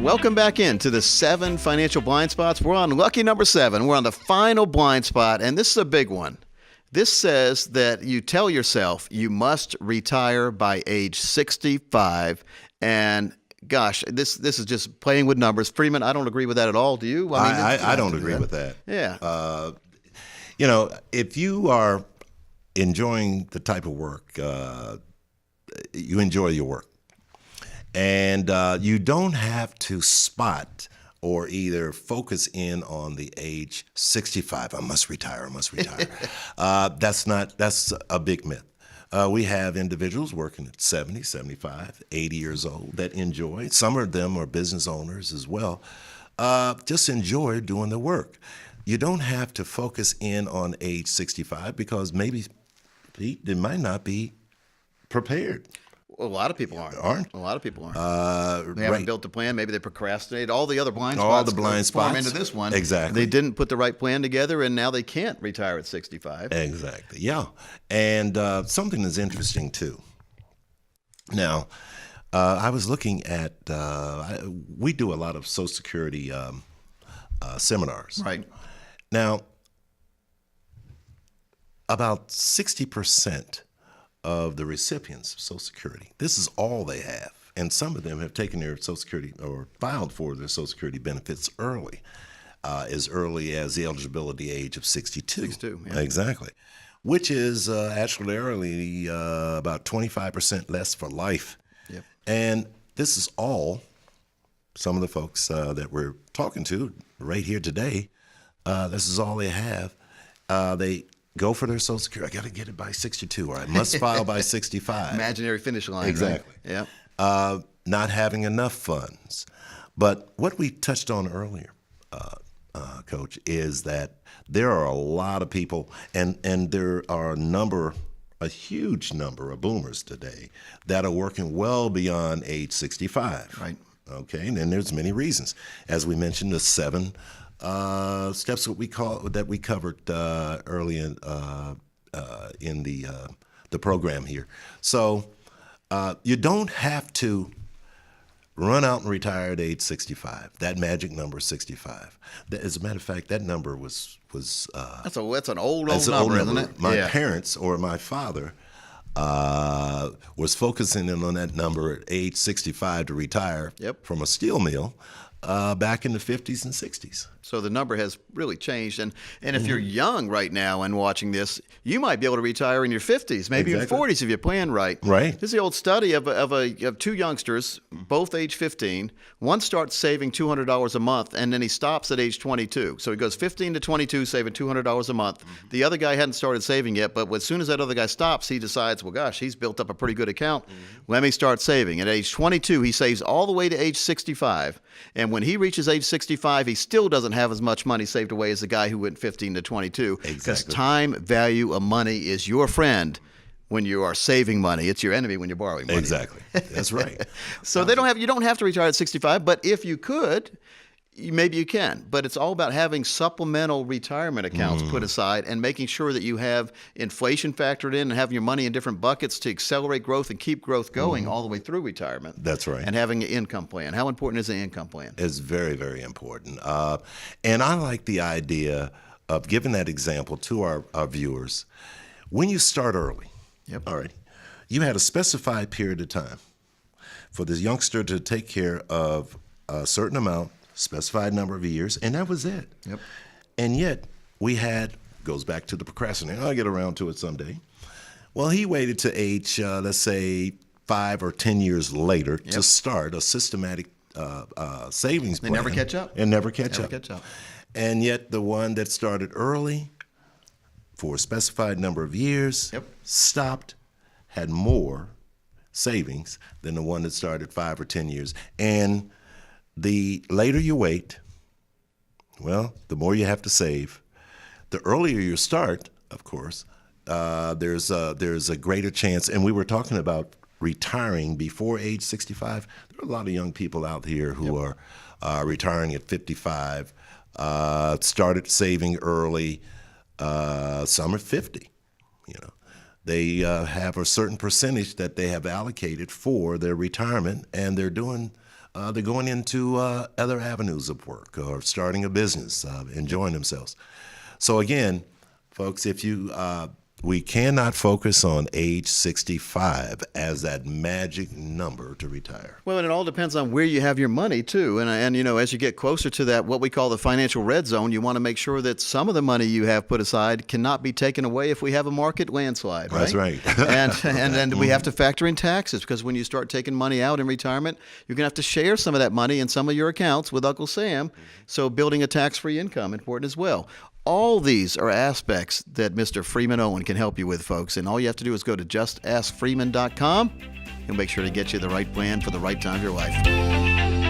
Welcome back into the 7 financial blind spots. We're on lucky number 7. We're on the final blind spot, and this is a big one. This says that you tell yourself you must retire by age 65, and gosh, this is just playing with numbers. Freeman, I don't agree with that at all. Do you? I don't agree with that. Yeah. If you are enjoying the type of work, you enjoy your work. And you don't have to spot or either focus in on the age 65. I must retire. That's a big myth. We have individuals working at 70, 75, 80 years old that enjoy. Some of them are business owners as well. Just enjoy doing the work. You don't have to focus in on age 65 because maybe they might not be prepared. A lot of people aren't. A lot of people aren't. They haven't built a plan. Maybe they procrastinate. All the other blind spots form into this one. Exactly. They didn't put the right plan together, and now they can't retire at 65. Exactly. Yeah. And something that's interesting too. Now, I was looking at. We do a lot of Social Security seminars. Right. Now, about 60% of the recipients of Social Security, this is all they have. And some of them have taken their Social Security or filed for their Social Security benefits early, as early as the eligibility age of 62. 62, yeah. Exactly. Which is actually about 25% less for life. Yep. And this is all some of the folks that we're talking to right here today. This is all they have. They go for their Social Security. I got to get it by 62, or I must file by 65. Imaginary finish line. Exactly. Right? Yeah. Not having enough funds. But what we touched on earlier, Coach, is that there are a lot of people, and there are a huge number of boomers today that are working well beyond age 65. Right. Okay, and then there's many reasons. As we mentioned, the 7 steps that we covered early in the program here. So you don't have to run out and retire at age 65. That magic number, 65. As a matter of fact, that number was That's an old number, isn't it? My parents or my father was focusing in on that number at age 65 to retire from a steel mill back in the 50s and 60s. So the number has really changed. And if you're young right now and watching this, you might be able to retire in your 50s, maybe your 40s if you plan right. Right. This is the old study of 2 youngsters, both age 15. One starts saving $200 a month, and then he stops at age 22. So he goes 15 to 22, saving $200 a month. The other guy hadn't started saving yet, but as soon as that other guy stops, he decides, well, gosh, he's built up a pretty good account. Let me start saving. At age 22, he saves all the way to age 65. And when he reaches age 65, he still doesn't have as much money saved away as the guy who went 15 to 22. Exactly. Because time value of money is your friend when you are saving money. It's your enemy when you're borrowing money. Exactly. That's right. So you don't have to retire at 65, but if you could, maybe you can. But it's all about having supplemental retirement accounts put aside and making sure that you have inflation factored in and having your money in different buckets to accelerate growth and keep growth going all the way through retirement. That's right. And having an income plan. How important is an income plan? It's very, very important. And I like the idea of giving that example to our viewers. When you start early, all right, you had a specified period of time for this youngster to take care of a certain amount, specified number of years, and that was it. Yep. And yet goes back to the procrastinate. I'll get around to it someday. Well, he waited to age, let's say, 5 or 10 years later to start a systematic savings plan. They never catch up. And never catch up. And yet the one that started early for a specified number of years stopped, had more savings than the one that started 5 or 10 years. And the later you wait, well, the more you have to save. The earlier you start, of course, there's a greater chance. And we were talking about retiring before age 65. There are a lot of young people out here who are retiring at 55, started saving early, some at 50. They have a certain percentage that they have allocated for their retirement, and they're doing They're going into other avenues of work or starting a business, enjoying themselves. So again, folks, if you we cannot focus on age 65 as that magic number to retire. Well, and it all depends on where you have your money too. And you know, as you get closer to that, what we call the financial red zone, you want to make sure that some of the money you have put aside cannot be taken away if we have a market landslide. Right? That's right. and then we have to factor in taxes, because when you start taking money out in retirement, you're going to have to share some of that money in some of your accounts with Uncle Sam. So building a tax-free income important as well. All these are aspects that Mr. Freeman Owen can help you with, folks. And all you have to do is go to justaskfreeman.com. He'll make sure to get you the right plan for the right time of your life.